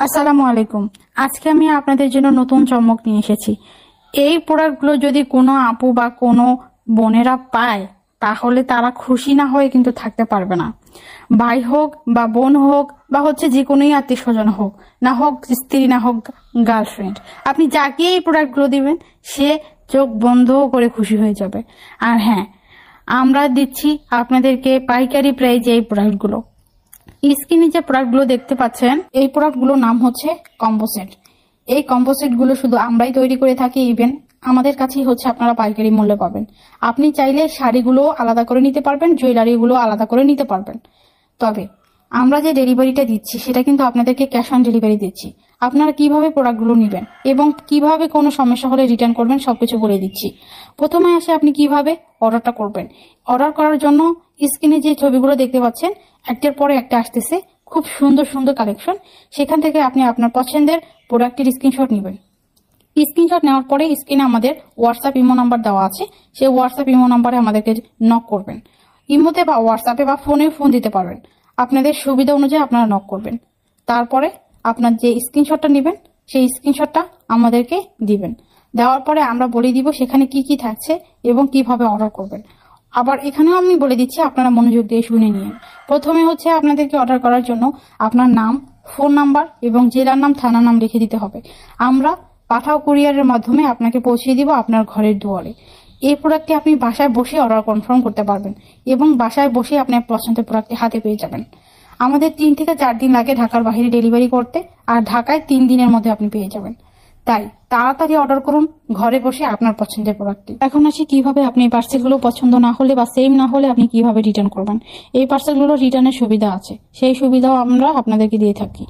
আসসালামু আলাইকুম। আজকে আমি আপনাদের জন্য নতুন চমক নিয়ে এসেছি। এই প্রোডাক্টগুলো যদি কোনো আপু বা কোনো বোনেরা পায় তাহলে তারা খুশি না হয়ে কিন্তু থাকতে পারবে না। ভাই হোক বা বোন হোক বা যে কোনোই আত্মীয় স্বজন হোক, না হোক স্ত্রী, না হোক গার্লফ্রেন্ড, আপনি যাকে এই প্রোডাক্টগুলো দিবেন সে চোখ বন্ধ করে খুশি হয়ে যাবে। আর হ্যাঁ, আমরা দিচ্ছি আপনাদেরকে পাইকারি প্রাইজে এই প্রোডাক্টগুলো। স্ক্রিনে যে প্রোডাক্টগুলো দেখতে পাচ্ছেন এই প্রোডাক্টগুলোর নাম হচ্ছে কম্বো সেট। এই কম্বো সেটগুলো শুধু আমরাই তৈরি করে থাকি, ইভেন আমাদের কাছেই আপনারা পাইকারি মূল্যে পাবেন। আপনি চাইলে শাড়িগুলো আলাদা করে নিতে পারবেন, জুয়েলারিগুলো আলাদা করে নিতে পারবেন। তবে আমরা যে ডেলিভারিটা দিচ্ছি সেটা কিন্তু আপনাদেরকে ক্যাশ অন ডেলিভারি দিচ্ছি। আপনারা কিভাবে প্রোডাক্টগুলো নেবেন এবং কিভাবে কোনো সমস্যা হলে রিটার্ন করবেন সবকিছু বলে দিচ্ছি। প্রথমে আসে আপনি কিভাবে অর্ডারটা করবেন। অর্ডার করার জন্য স্ক্রিনে যে ছবিগুলো দেখতে পাচ্ছেন একটার পরে একটা আসতেছে, খুব সুন্দর সুন্দর কালেকশন। সেখান থেকে আপনি আপনার পছন্দের প্রোডাক্টের স্ক্রিনশট নেবেন। স্ক্রিনশট নেওয়ার পরে স্ক্রিনে আমাদের হোয়াটসঅ্যাপ ইমো নাম্বার দেওয়া আছে, সেই হোয়াটসঅ্যাপ ইমো নাম্বারে আমাদেরকে নক করবেন। ইমোতে বা হোয়াটসঅ্যাপে বা ফোনে ফোন দিতে পারবেন, আপনাদের সুবিধা অনুযায়ী আপনারা নক করবেন। তারপরে আপনার যে স্ক্রিনশটটা নেবেন সেই স্ক্রিনশটটা আমাদেরকে দিবেন। দেওয়ার পরে আমরা বলে দিব সেখানে কি কি থাকছে এবং কিভাবে অর্ডার করবেন। আবার এখানেও আমি বলে দিচ্ছি, আপনারা মনোযোগ দিয়ে শুনে নিন। প্রথমে আপনাদেরকে অর্ডার করার জন্য আপনার নাম, ফোন নাম্বার এবং জেলার নাম, থানার নাম লিখে দিতে হবে। আমরা পাঠাও কুরিয়ারের মাধ্যমে আপনাকে পৌঁছে দিব আপনার ঘরের দুয়ারে। এই প্রোডাক্টটি আপনি বাসায় বসে অর্ডার কনফার্ম করতে পারবেন এবং বাসায় বসে আপনি পছন্দের প্রোডাক্টটি হাতে পেয়ে যাবেন। আমাদের 3 থেকে 4 দিন লাগে ঢাকার বাইরে ডেলিভারি করতে, আর ঢাকায় 3 দিনের মধ্যে আপনি পেয়ে যাবেন। তাই তাড়াতাড়ি অর্ডার করুন ঘরে বসে আপনার পছন্দের প্রোডাক্টটি। এখন আসি কিভাবে আপনি পার্সেলগুলো পছন্দ না হলে বা সেম না হলে আপনি কিভাবে রিটার্ন করবেন। এই পার্সেলগুলো রিটার্নের সুবিধা আছে, সেই সুবিধাও আমরা আপনাদেরকে দিয়ে থাকি।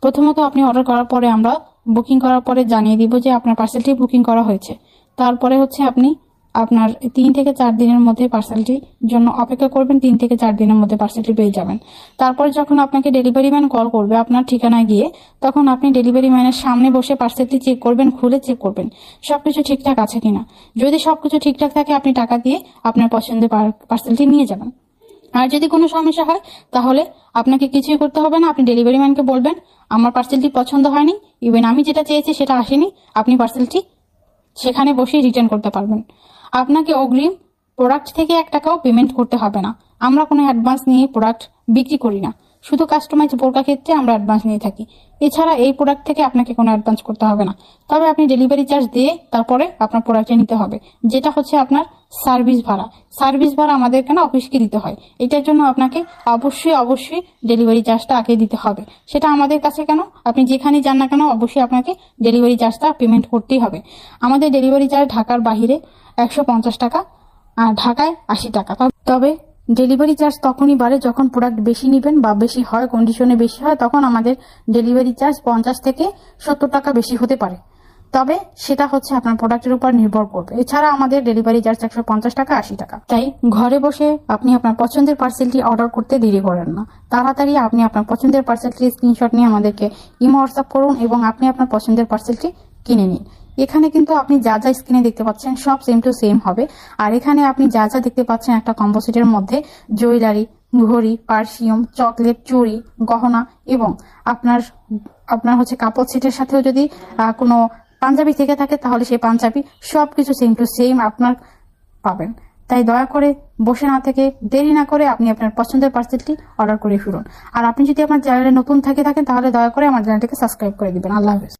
প্রথমত আপনি অর্ডার করার পরে আমরা বুকিং করার পরে জানিয়ে দিব যে আপনার পার্সেলটি বুকিং করা হয়েছে। তারপরে আপনি আপনার 3 থেকে 4 দিনের মধ্যে পার্সেলটির জন্য অপেক্ষা করবেন। 3 থেকে 4 দিনের মধ্যে পার্সেলটি পেয়ে যাবেন। তারপরে যখন আপনাকে ডেলিভারি ম্যান কল করবে আপনার ঠিকানায় গিয়ে, তখন আপনি ডেলিভারি ম্যানের সামনে বসে পার্সেলটি চেক করবেন, খুলে চেক করবেন সবকিছু ঠিকঠাক আছে কিনা। যদি সবকিছু ঠিকঠাক থাকে আপনি টাকা দিয়ে আপনার পছন্দের পার্সেলটি নিয়ে যাবেন। আর যদি কোনো সমস্যা হয় তাহলে আপনাকে কিছুই করতে হবে না, আপনি ডেলিভারি ম্যানকে বলবেন আমার পার্সেলটি পছন্দ হয়নি, ইভেন আমি যেটা চেয়েছি সেটা আসেনি, আপনি পার্সেলটি সেখানে বসে রিটার্ন করতে পারবেন। আপনাকে অগ্রিম প্রোডাক্ট থেকে 1 টাকাও পেমেন্ট করতে হবে না। আমরা কোনো অ্যাডভান্স নিয়ে প্রোডাক্ট বিক্রি করি না, শুধু কাস্টমাইজ বোরকা ক্ষেত্রে আমরা অ্যাডভান্স নিয়ে থাকি। এছাড়া এই প্রোডাক্ট থেকে আপনাকে কোনো অ্যাডভান্স করতে হবে না। তবে আপনি ডেলিভারি চার্জ দিয়ে তারপরে আপনার প্রোডাক্টটা নিতে হবে, যেটা আপনার সার্ভিস ভাড়া। সার্ভিস ভাড়া আমাদেরকে না, অফিসকে দিতে হয়। এটার জন্য আপনাকে অবশ্যই ডেলিভারি চার্জটা আগে দিতে হবে। সেটা আমাদের কাছে কেন, আপনি যেখানে যান না কেন অবশ্যই আপনাকে ডেলিভারি চার্জটা পেমেন্ট করতেই হবে। আমাদের ডেলিভারি চার্জ ঢাকার বাহিরে 150 টাকা আর ঢাকায় 80 টাকা। তবে ডেলিভারি চার্জ তখনই বাড়ে যখন প্রোডাক্ট বেশি নেবেন বা বেশি হয়, কন্ডিশনে বেশি হয়, তখন আমাদের ডেলিভারি চার্জ 50 থেকে 70 টাকা বেশি হতে পারে। তবে সেটা আপনার প্রোডাক্টের উপর নির্ভর করবে। এছাড়া আমাদের ডেলিভারি চার্জ 150 টাকা, 80 টাকা। তাই ঘরে বসে আপনি আপনার পছন্দের পার্সেলটি অর্ডার করতে দেরি করেন না। তাড়াতাড়ি আপনি আপনার পছন্দের পার্সেলটির স্ক্রিনশট নিয়ে আমাদেরকে ইমো হোয়াটসঅ্যাপ করুন এবং আপনি আপনার পছন্দের পার্সেলটি কিনে নিন। এখানে কিন্তু আপনি যা যা স্ক্রিনে দেখতে পাচ্ছেন সব সেম টু সেম হবে। আর এখানে আপনি যা যা দেখতে পাচ্ছেন একটা কম্বো সেটের মধ্যে জুয়েলারি, ঘড়ি, পারফিউম, চকলেট, চুড়ি, গহনা এবং আপনার কাপড় সেটের সাথেও যদি কোনো পাঞ্জাবি থেকে থাকে তাহলে সেই পাঞ্জাবি সবকিছু সেম টু সেম আপনার পাবেন। তাই দয়া করে বসে না থেকে দেরি না করে আপনি আপনার পছন্দের পার্সেলটি অর্ডার করে ফেলুন। আর আপনি যদি আমার চ্যানেলে নতুন থাকেন তাহলে দয়া করে আমার চ্যানেলটিকে সাবস্ক্রাইব করে দিবেন। আল্লাহ হাফেজ।